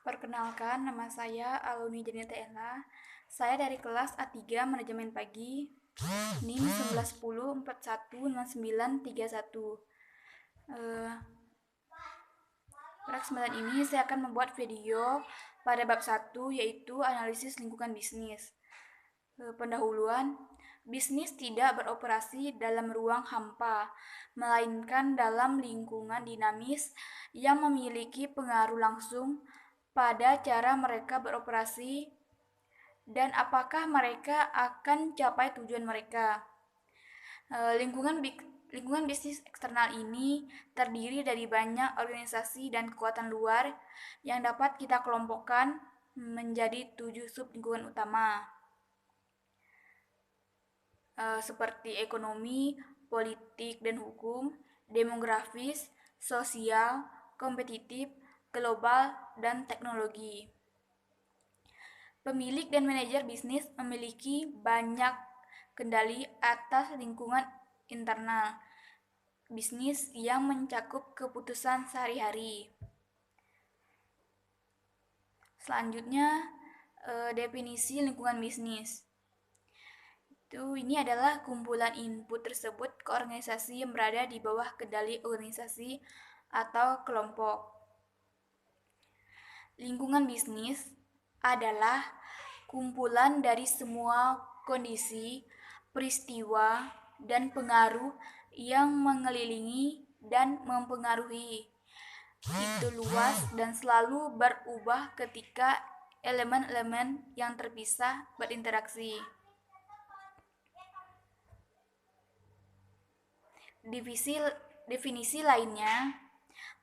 Perkenalkan, nama saya Aluni Janita Ella. Saya dari kelas A3 Manajemen Pagi, NIM 1110416931. Pada kesempatan ini saya akan membuat video pada bab 1, yaitu analisis lingkungan bisnis. Pendahuluan, bisnis tidak beroperasi dalam ruang hampa, melainkan dalam lingkungan dinamis yang memiliki pengaruh langsung pada cara mereka beroperasi dan apakah mereka akan capai tujuan mereka. Lingkungan bisnis eksternal ini terdiri dari banyak organisasi dan kekuatan luar yang dapat kita kelompokkan menjadi 7 sub lingkungan utama, seperti ekonomi, politik dan hukum, demografis, sosial, kompetitif, global, dan teknologi. Pemilik dan manajer bisnis memiliki banyak kendali atas lingkungan internal bisnis yang mencakup keputusan sehari-hari. Selanjutnya, definisi lingkungan bisnis. Ini adalah kumpulan input tersebut ke organisasi yang berada di bawah kendali organisasi atau kelompok. Lingkungan bisnis adalah kumpulan dari semua kondisi, peristiwa, dan pengaruh yang mengelilingi dan mempengaruhi. Itu luas dan selalu berubah ketika elemen-elemen yang terpisah berinteraksi. Definisi lainnya,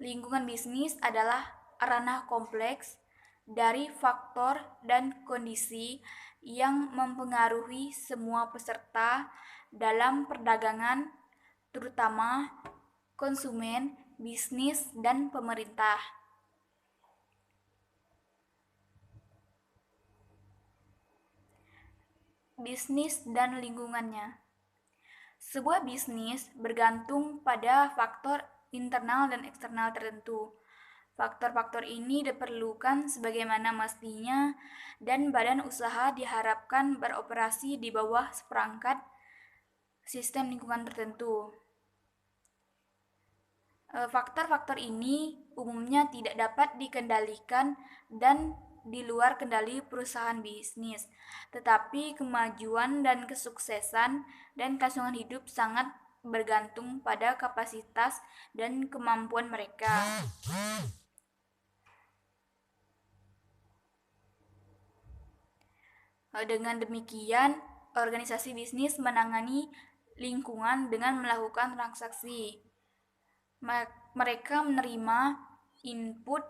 lingkungan bisnis adalah ranah kompleks dari faktor dan kondisi yang mempengaruhi semua peserta dalam perdagangan, terutama konsumen, bisnis, dan pemerintah. Bisnis dan lingkungannya. Sebuah bisnis bergantung pada faktor internal dan eksternal tertentu. Faktor-faktor ini diperlukan sebagaimana mestinya dan badan usaha diharapkan beroperasi di bawah seperangkat sistem lingkungan tertentu. Faktor-faktor ini umumnya tidak dapat dikendalikan dan di luar kendali perusahaan bisnis, tetapi kemajuan dan kesuksesan dan kelangsungan hidup sangat bergantung pada kapasitas dan kemampuan mereka. Dengan demikian, organisasi bisnis menangani lingkungan dengan melakukan transaksi. Mereka menerima input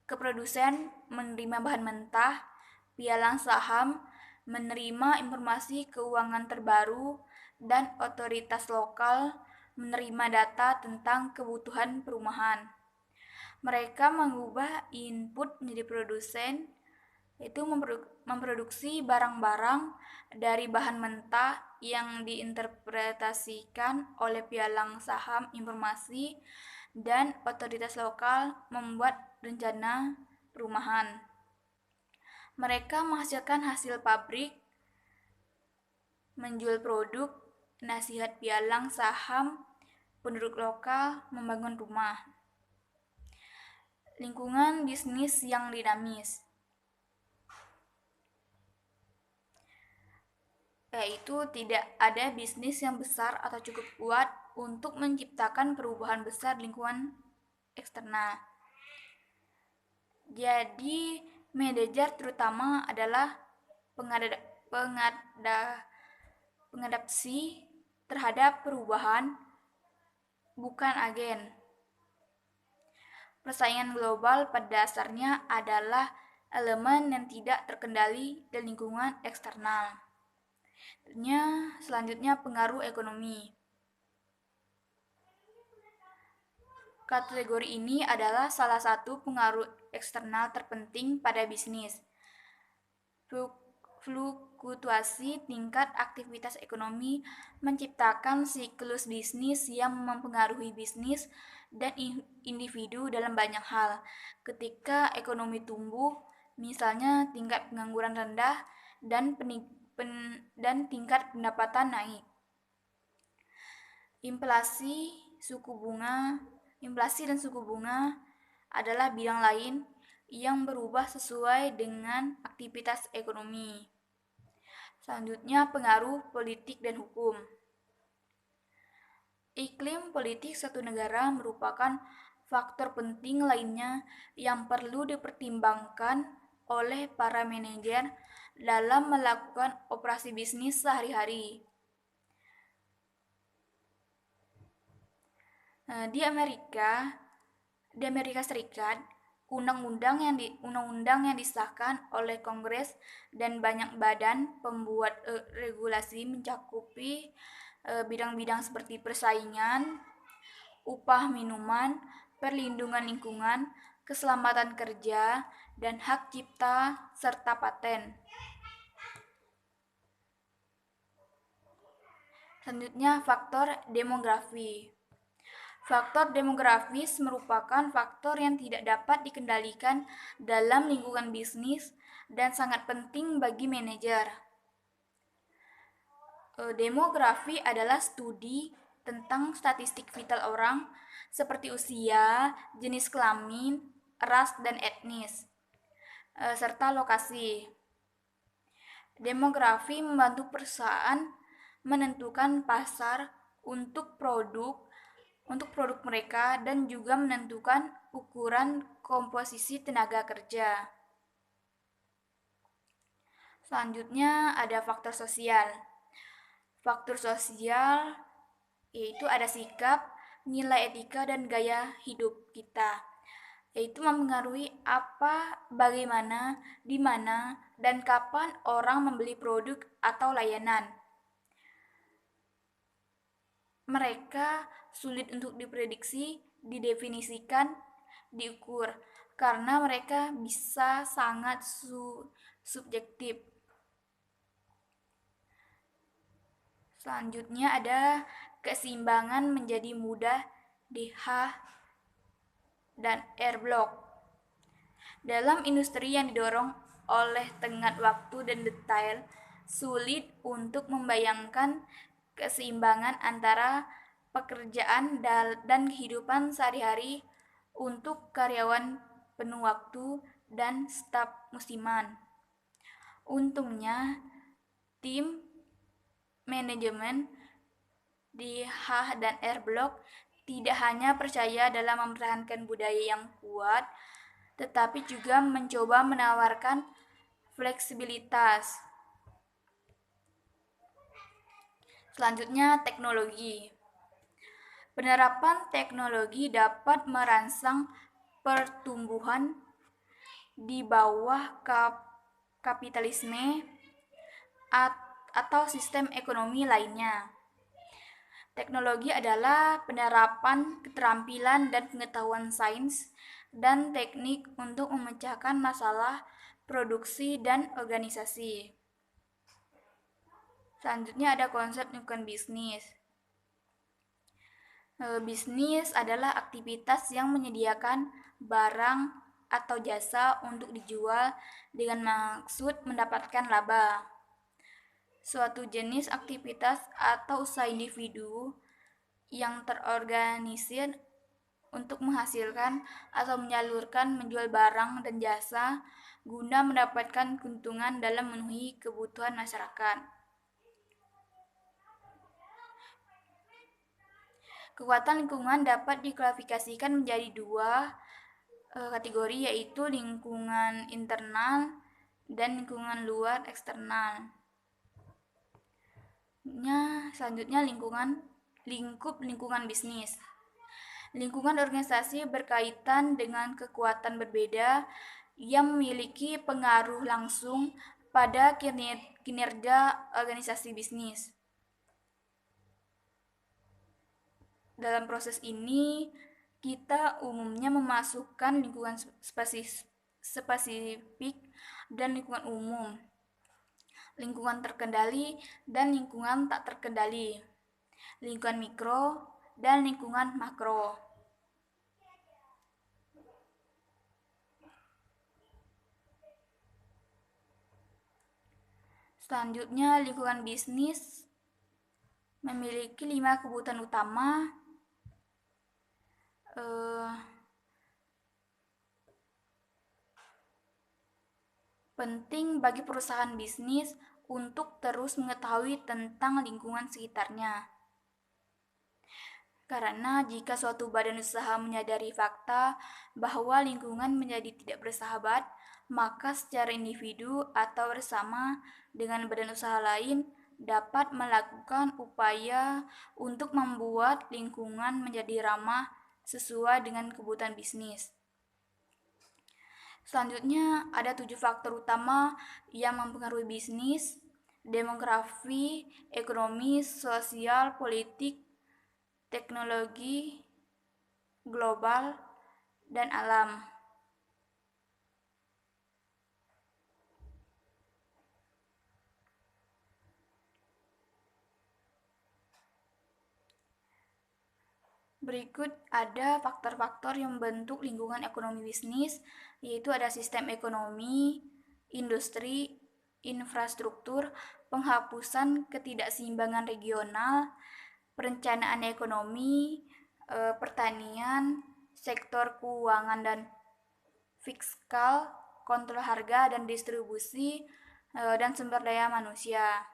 ke produsen, menerima bahan mentah, pialang saham, menerima informasi keuangan terbaru, dan otoritas lokal menerima data tentang kebutuhan perumahan. Mereka mengubah input menjadi produsen, itu memproduksi barang-barang dari bahan mentah yang diinterpretasikan oleh pialang saham informasi dan otoritas lokal membuat rencana perumahan. Mereka menghasilkan hasil pabrik, menjual produk, nasihat pialang saham, penduduk lokal membangun rumah. Lingkungan bisnis yang dinamis, yaitu tidak ada bisnis yang besar atau cukup kuat untuk menciptakan perubahan besar lingkungan eksternal. Jadi, manajer terutama adalah pengadaptasi terhadap perubahan, bukan agen. Persaingan global pada dasarnya adalah elemen yang tidak terkendali dari lingkungan eksternal. Selanjutnya pengaruh ekonomi. Kategori ini adalah salah satu pengaruh eksternal terpenting pada bisnis. fluktuasi tingkat aktivitas ekonomi menciptakan siklus bisnis yang mempengaruhi bisnis dan individu dalam banyak hal. Ketika ekonomi tumbuh, misalnya tingkat pengangguran rendah dan tingkat pendapatan naik. Inflasi dan suku bunga adalah bidang lain yang berubah sesuai dengan aktivitas ekonomi. Selanjutnya, pengaruh politik dan hukum. Iklim politik suatu negara merupakan faktor penting lainnya yang perlu dipertimbangkan oleh para manajer dalam melakukan operasi bisnis sehari-hari. Di Amerika Serikat, undang-undang yang disahkan oleh Kongres dan banyak badan pembuat regulasi mencakupi bidang-bidang seperti persaingan, upah minuman, perlindungan lingkungan, keselamatan kerja, dan hak cipta serta paten. Selanjutnya, faktor demografi. Faktor demografis merupakan faktor yang tidak dapat dikendalikan dalam lingkungan bisnis dan sangat penting bagi manajer. Demografi adalah studi tentang statistik vital orang seperti usia, jenis kelamin, ras dan etnis, serta lokasi. Demografi membantu perusahaan menentukan pasar untuk produk mereka dan juga menentukan ukuran komposisi tenaga kerja. Selanjutnya ada faktor sosial. Faktor sosial yaitu ada sikap, nilai etika, dan gaya hidup kita, yaitu mempengaruhi apa, bagaimana, di mana, dan kapan orang membeli produk atau layanan. Mereka sulit untuk diprediksi, didefinisikan, diukur, karena mereka bisa sangat subjektif. Selanjutnya ada keseimbangan menjadi mudah di H dan R block. Dalam industri yang didorong oleh tenggat waktu dan detail, sulit untuk membayangkan keseimbangan antara pekerjaan dan kehidupan sehari-hari untuk karyawan penuh waktu dan staf musiman. Untungnya, tim manajemen di H dan R Block tidak hanya percaya dalam mempertahankan budaya yang kuat, tetapi juga mencoba menawarkan fleksibilitas. Selanjutnya, teknologi. Penerapan teknologi dapat merangsang pertumbuhan di bawah kapitalisme atau sistem ekonomi lainnya. Teknologi adalah penerapan keterampilan dan pengetahuan sains dan teknik untuk memecahkan masalah produksi dan organisasi. Selanjutnya ada konsep lingkungan bisnis. Bisnis adalah aktivitas yang menyediakan barang atau jasa untuk dijual dengan maksud mendapatkan laba. Suatu jenis aktivitas atau usaha individu yang terorganisir untuk menghasilkan atau menjual barang dan jasa guna mendapatkan keuntungan dalam memenuhi kebutuhan masyarakat. Kekuatan lingkungan dapat diklasifikasikan menjadi dua kategori, yaitu lingkungan internal dan lingkungan luar eksternal. Selanjutnya lingkup lingkungan bisnis. Lingkungan organisasi berkaitan dengan kekuatan berbeda yang memiliki pengaruh langsung pada kinerja organisasi bisnis. Dalam proses ini, kita umumnya memasukkan lingkungan spesifik dan lingkungan umum. lingkungan terkendali dan lingkungan tak terkendali, lingkungan mikro dan lingkungan makro. Selanjutnya, lingkungan bisnis memiliki 5 kebutuhan utama. Penting bagi perusahaan bisnis untuk terus mengetahui tentang lingkungan sekitarnya. Karena jika suatu badan usaha menyadari fakta bahwa lingkungan menjadi tidak bersahabat, maka secara individu atau bersama dengan badan usaha lain dapat melakukan upaya untuk membuat lingkungan menjadi ramah sesuai dengan kebutuhan bisnis. Selanjutnya, ada 7 faktor utama yang mempengaruhi bisnis: demografi, ekonomi, sosial, politik, teknologi, global, dan alam. Berikut ada faktor-faktor yang membentuk lingkungan ekonomi bisnis, yaitu ada sistem ekonomi, industri, infrastruktur, penghapusan ketidakseimbangan regional, perencanaan ekonomi, pertanian, sektor keuangan dan fiskal, kontrol harga dan distribusi, dan sumber daya manusia.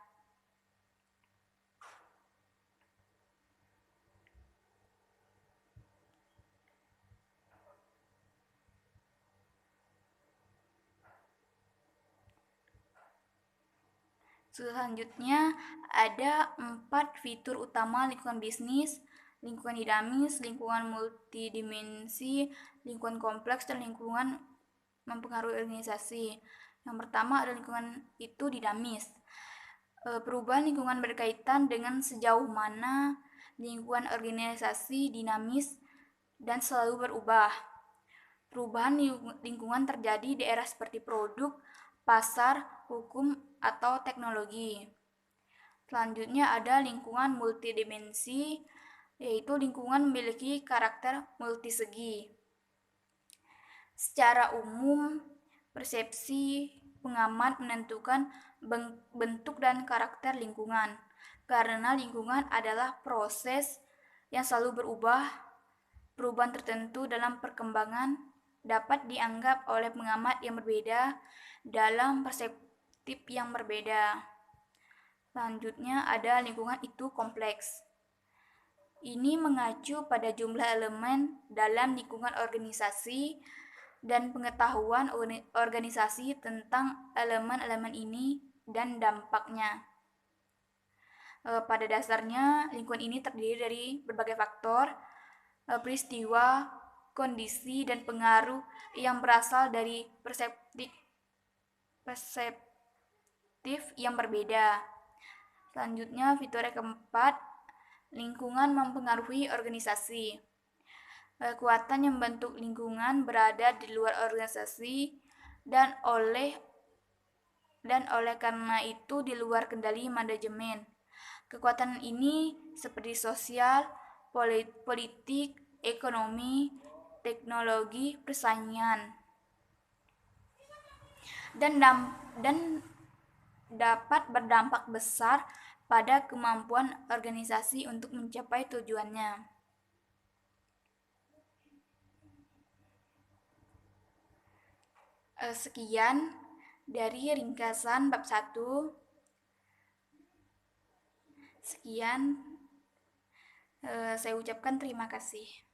Selanjutnya, ada 4 fitur utama lingkungan bisnis: lingkungan dinamis, lingkungan multidimensi, lingkungan kompleks, dan lingkungan mempengaruhi organisasi. Yang pertama ada lingkungan itu dinamis. Perubahan lingkungan berkaitan dengan sejauh mana lingkungan organisasi dinamis dan selalu berubah. Perubahan lingkungan terjadi di era seperti produk, pasar, hukum, atau teknologi. Selanjutnya ada lingkungan multidimensi, yaitu lingkungan memiliki karakter multisegi. Secara umum, persepsi pengamat menentukan bentuk dan karakter lingkungan, karena lingkungan adalah proses yang selalu berubah. Perubahan tertentu dalam perkembangan dapat dianggap oleh pengamat yang berbeda dalam perspektif yang berbeda. Selanjutnya ada lingkungan itu kompleks. Ini mengacu pada jumlah elemen dalam lingkungan organisasi dan pengetahuan organisasi tentang elemen-elemen ini dan dampaknya. Pada dasarnya, lingkungan ini terdiri dari berbagai faktor, peristiwa, kondisi, dan pengaruh yang berasal dari perseptif yang berbeda. Selanjutnya, fitur keempat, lingkungan mempengaruhi organisasi. Kekuatan yang membentuk lingkungan berada di luar organisasi dan oleh karena itu di luar kendali manajemen. Kekuatan ini seperti sosial, politik, ekonomi, teknologi, persaingan, dan dapat berdampak besar pada kemampuan organisasi untuk mencapai tujuannya. Sekian dari ringkasan bab 1. Sekian, saya ucapkan terima kasih.